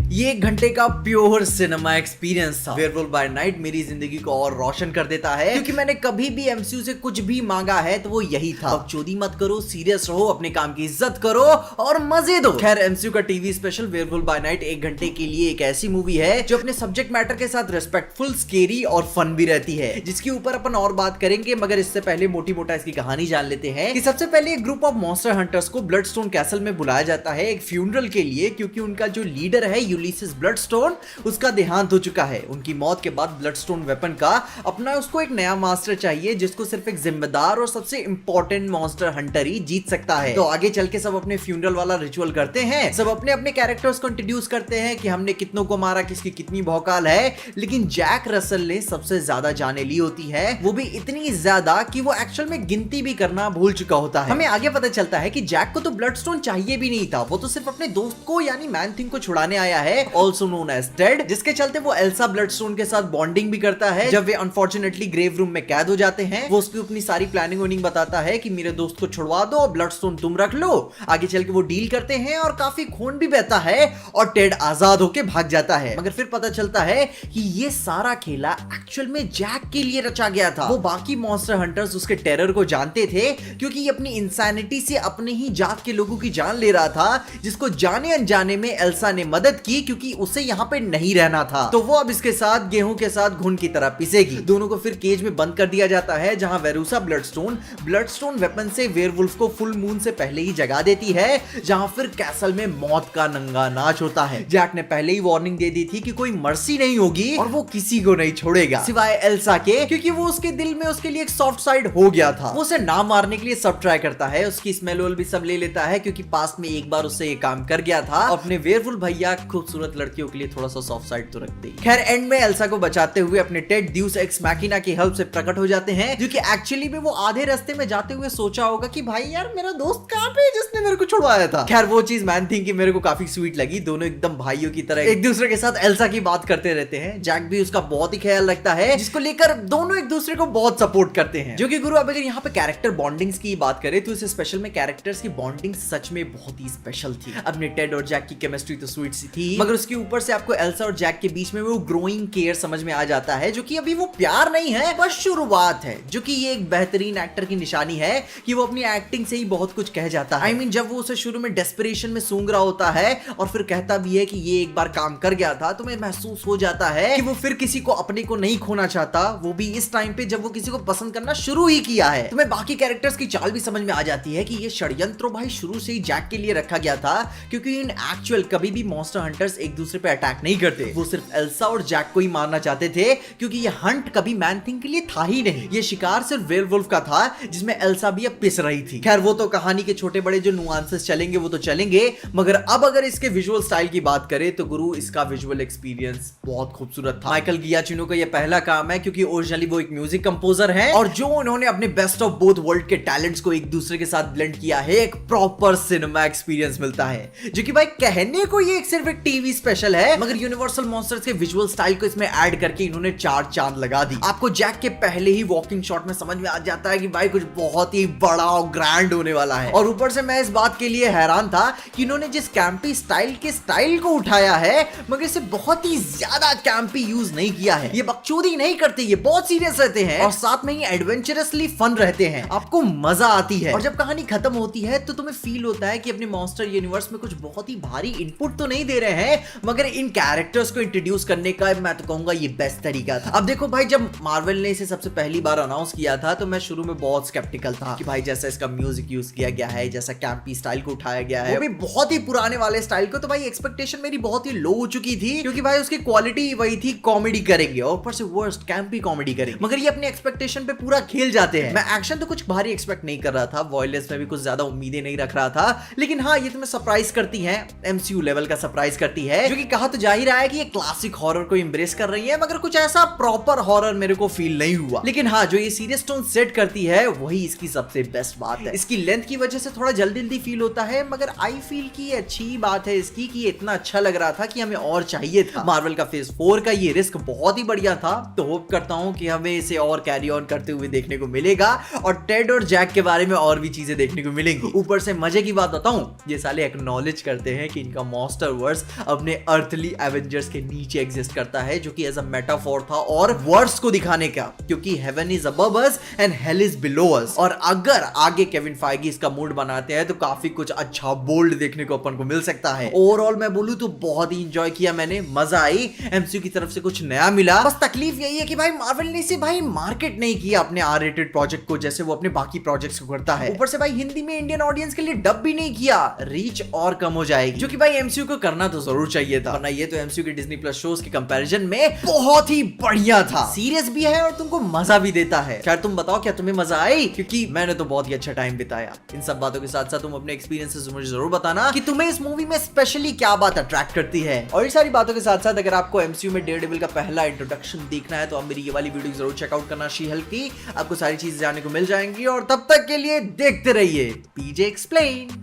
ये 1 घंटे का प्योर सिनेमा एक्सपीरियंस था। वेयरवुल्फ बाय नाइट मेरी जिंदगी को और रोशन कर देता है, क्योंकि मैंने कभी भी एमसीयू से कुछ भी मांगा है तो वो यही था। बकचोदी मत करो, सीरियस रहो, अपने काम की इज्जत करो और मजे दो। खैर, एमसीयू का TV special werewolf by night 1 घंटे के लिए एक ऐसी मूवी है जो अपने सब्जेक्ट मैटर के साथ रिस्पेक्टफुल, स्केरी और फन भी रहती है, जिसके ऊपर अपन और बात करेंगे। मगर इससे पहले मोटी मोटा इसकी कहानी जान लेते हैं कि सबसे पहले एक ग्रुप ऑफ मॉन्स्टर हंटर्स को ब्लडस्टोन कैसल में बुलाया जाता है एक फ्यूनरल के लिए, क्योंकि उनका जो लीडर है यूलिसिस ब्लडस्टोन, उसका देहांत हो चुका है। उनकी मौत के बाद ब्लडस्टोन वेपन का अपना उसको एक नया मास्टर चाहिए, जिसको सिर्फ एक जिम्मेदार और सबसे इंपॉर्टेंट मॉन्स्टर हंटर ही जीत सकता है। तो आगे चल के सब अपने फ्यूनरल वाला रिचुअल करते हैं, सब अपने अपने कैरेक्टर्स को इंट्रोड्यूस करते हैं कि हमने कितनों को मारा, किसकी कितनी भौकाल है। लेकिन जैक रसल ने सबसे ज्यादा जाने ली होती है, वो भी इतनी ज्यादा कि वो एक्चुअल में गिनती भी करना भूल चुका होता है। हमें आगे पता चलता है कि जैक को तो ब्लडस्टोन चाहिए भी नहीं था, वो तो सिर्फ अपने दोस्त को यानी मैन थिंग को छुड़ाने आया है, ऑल्सो नोन एज टेड, जिसके चलते वो एल्सा ब्लडस्टोन के साथ बॉन्डिंग भी करता है। जब वे अनफॉर्चुनेटली ग्रेव रूम में कैद हो जाते हैं, वो उसकी अपनी सारी प्लानिंग वनिंग बताता है कि मेरे दोस्त को छुड़वा दो, ब्लडस्टोन तुम रख लो। आगे चल के वो डील करते हैं और काफी खून भी बहता है और टेड आजाद होके भाग जाता है। मगर फिर पता चलता है कि ये सारा खेला एक्चुअल में जैक के लिए रचा गया था। वो बाकी मॉन्स्टर हंटर्स उसके टेरर को जानते थे, क्योंकि ये अपनी इंसैनिटी से अपने ही जात के लोगों की जान ले रहा था, जिसको जाने अनजाने में एल्सा ने मदद की, क्योंकि उसे यहाँ पे नहीं रहना था। तो वो अब इसके साथ गेहूं के साथ घुन की तरह पिसेगी। दोनों को फिर केज में बंद कर दिया जाता है, जहां वेरूसा ब्लडस्टोन वेपन से वेयरवुल्फ को फुल मून से पहले ही जगा देती है, जहां फिर कैसल में मौत का नंगा नाच होता है। जैक ने पहले ही वार्निंग दे दी थी कि कोई मर्सी नहीं होगी और वो किसी को नहीं छोड़ेगा सिवाय एल्सा के, क्योंकि वो उसके दिल में उसके लिए एक सॉफ्ट साइड हो गया था। वो उसे ना मारने के लिए सब ट्राई करता है, उसकी स्मेल भी सब ले लेता है, क्योंकि पास्ट में एक बार उससे ये काम कर गया था। अपने वेयरवुल्फ भैया खूबसूरत लड़कियों के लिए थोड़ा सा सॉफ्ट साइड तो रखते ही। खैर, एंड में एल्सा को बचाते हुए अपने टेड ड्यूस एक्स मैकिना की हेल्प से प्रकट हो जाते हैं, जो कि एक्चुअली में वो आधे रास्ते में जाते हुए सोचा होगा कि भाई यार मेरा दोस्त कहां पे है जिसने मेरे को छुड़वाया था। खैर, वो चीज मैन थिंग की मेरे को काफी स्वीट लगी। दोनों एकदम भाइयों की तरह एक दूसरे के साथ एल्सा की बात करते रहते हैं। जैक भी उसका बहुत ही ख्याल रखता है, जिसको लेकर दोनों एक दूसरे को बहुत सपोर्ट करते हैं। जो कि गुरु, अब अगर यहाँ पे कैरेक्टर बॉन्डिंग्स की बात करें तो इस स्पेशल में कैरेक्टर्स की बॉन्डिंग सच में बहुत ही स्पेशल थी। अपने टेड और जैक की केमिस्ट्री तो स्वीट सी थी, मगर उसके ऊपर से आपको एल्सा और जैक के बीच में वो ग्रोइंग केयर समझ में आ जाता है, जो कि अभी वो प्यार नहीं है, बस शुरुआत है। जो कि ये एक बेहतरीन एक्टर की निशानी है कि वो अपनी एक्टिंग से ही बहुत कुछ कह जाता है। I mean, जब वो उसे शुरू में डेस्परेशन में सूंघ रहा होता है और फिर कहता भी है कि ये एक बार काम कर गया था, तो मैं महसूस हो जाता है कि वो फिर किसी को अपने को नहीं खोना चाहता, वो भी इस टाइम पे जब वो किसी को पसंद करना शुरू ही किया है। तो मैं बाकी कैरेक्टर्स की चाल भी समझ में आ जाती है कि ये षड्यंत्र भाई शुरू से ही जैक के लिए रखा गया था, क्योंकि इन एक्चुअल कभी भी मॉन्स्टर हंटर्स एक दूसरे पे अटैक नहीं करते। वो सिर्फ एल्सा और जैक को ही मारना चाहते थे, क्योंकि ये हंट कभी मैन थिंग के लिए था ही नहीं। ये शिकार सिर्फ वेयरवुल्फ का था, जिसमें एल्सा भी अब पिस रही थी। खैर, वो तो कहानी के छोटे बड़े जो नुआंसेस चलेंगे वो तो चलेंगे, मगर अब अगर इसके विजुअल स्टाइल की बात करें तो गुरु, इसका विजुअल एक्सपीरियंस बहुत खूबसूरत था। माइकल गियाचिनो का ये पहला काम है, क्योंकि ओरिजिनली वो एक म्यूजिक कंपोजर है, और जो उन्होंने अपने बेस्ट ऑफ बोथ वर्ल्ड के टैलेंट्स को एक दूसरे के साथ ब्लेंड किया है, एक प्रॉपर सिनेमा एक्सपीरियंस मिलता है। जो कि भाई कहने को ये सिर्फ एक टीवी स्पेशल है, मगर यूनिवर्सल मॉन्स्टर्स के विजुअल स्टाइल को इसमें ऐड करके इन्होंने 4 चांद लगा दी। आपको जैक के पहले ही वॉकिंग शॉट में समझ में आ जाता है कि भाई कुछ बहुत ही बड़ा और ग्रैंड होने वाला है। और ऊपर से मैं इस बात के लिए हैरान था कि इन्होंने जिस कैंपी स्टाइल के स्टाइल को उठाया है, मगर इसे बहुत ही ज्यादा कैंपी यूज नहीं किया है। ये बकचोदी नहीं करते, ये बहुत सीरियस रहते हैं और साथ में ही एडवेंचरसली फन रहते हैं। आपको मजा आती है और जब कहानी खत्म होती है तो तुम्हें फील होता है कि अपने मॉन्स्टर यूनिवर्स में कुछ बहुत ही भारी इनपुट तो नहीं दे रहे हैं, मगर इन कैरेक्टर्स को इंट्रोड्यूस करने का मैं तो कहूंगा ये बेस्ट तरीका था। अब देखो भाई, जब मार्वल ने इसे सबसे पहली बार अनाउंस किया था तो मैं शुरू में बहुत स्केप्टिकल था कि भाई जैसा इसका म्यूजिक यूज किया गया है, जैसा कैंपी स्टाइल को उठाया गया है, वो भी बहुत ही पुराने वाले स्टाइल को, तो भाई एक्सपेक्टेशन मेरी बहुत ही लो हो चुकी थी, क्योंकि भाई उसकी क्वालिटी वही थी, कॉमेडी करेंगे और ऊपर से वर्स्ट कैंपी कॉमेडी करेंगे, मगर ये अपने एक्सपेक्टेशन पे पूरा खेल जाते हैं। मैं एक्शन तो कुछ भारी एक्सपेक्ट नहीं कर रहा था, वॉयलेंस में भी कुछ ज्यादा उम्मीदें नहीं रख रहा था, लेकिन हाँ, ये तुम्हें सरप्राइज करती है, एमसीयू लेवल का सरप्राइज करती है। जो कि कहा तो जा ही रहा है कि ये क्लासिक हॉरर को एम्ब्रेस कर रही है, मगर कुछ ऐसा प्रॉपर हॉरर मेरे को फील नहीं हुआ। लेकिन हाँ, जो ये सीरियस टोन सेट करती है वही इसकी सबसे बेस्ट बात है। इसकी लेंथ की वजह से थोड़ा जल्दी जल्दी फील होता है, मगर आई फील की अच्छी बात है इसकी कि इतना अच्छा लग रहा था कि हमें और चाहिए था। मार्वल का फेज 4 का ये रिस्क बहुत ही बढ़िया था, तो होप करता हूं कि हमें इसे और कैरी ऑन करते हुए देखने को मिलेगा और टेड और जैक के बारे में और भी चीजें देखने को मिलेंगी। ऊपर से मजे की बात बताऊं, ये साले एक्नॉलेज करते हैं कि इनका मॉन्स्टर वर्स अपने अर्थली एवेंजर्स के नीचे एग्जिस्ट करता है, जो कि एज अ मेटाफोर था और वर्ड्स को दिखाने का, क्योंकि heaven is above us and hell is below us. और अगर आगे केविन फाइगी इसका मूड बनाते हैं तो काफी कुछ अच्छा बोल्ड देखने को अपन को मिल सकता है। ओवरऑल मैं बोलूं तो बहुत ही एंजॉय किया मैंने, मजा आई, एमसीयू की तरफ से कुछ नया मिला। बस तकलीफ यही है कि भाई मार्वल ने इसे भाई मार्केट नहीं किया अपने आर रेटेड प्रोजेक्ट को, जैसे वो अपने बाकी प्रोजेक्ट्स को करता है। ऊपर से भाई हिंदी में इंडियन ऑडियंस के लिए डब भी नहीं किया, रीच और कम हो जाएगी, जो कि भाई एमसीयू को करना तो जरूर चाहिए था, वरना ये तो एमसीयू के डिज्नी प्लस शोज के कंपैरिजन में बहुत ही बढ़िया था, सीरियस भी है और तुमको मजा भी देता है। खैर तुम बताओ क्या तुम्हें मजा आई, क्योंकि मैंने तो बहुत ही अच्छा टाइम बिताया। इन सब बातों के साथ साथ तुम अपने एक्सपीरियंसेस मुझे जरूर बताना कि तुम्हें इस मूवी में स्पेशली क्या बात अट्रैक्ट करती है। और ये सारी बातों के साथ साथ अगर आपको एमसीयू में डेयरडेविल का पहला इंट्रोडक्शन देखना है तो आप मेरी ये वाली वीडियो जरूर चेकआउट करना, शी हल्क की, आपको सारी चीजें जानने को मिल जाएंगी। और तब तक के लिए देखते रहिए पीजे एक्सप्लेन।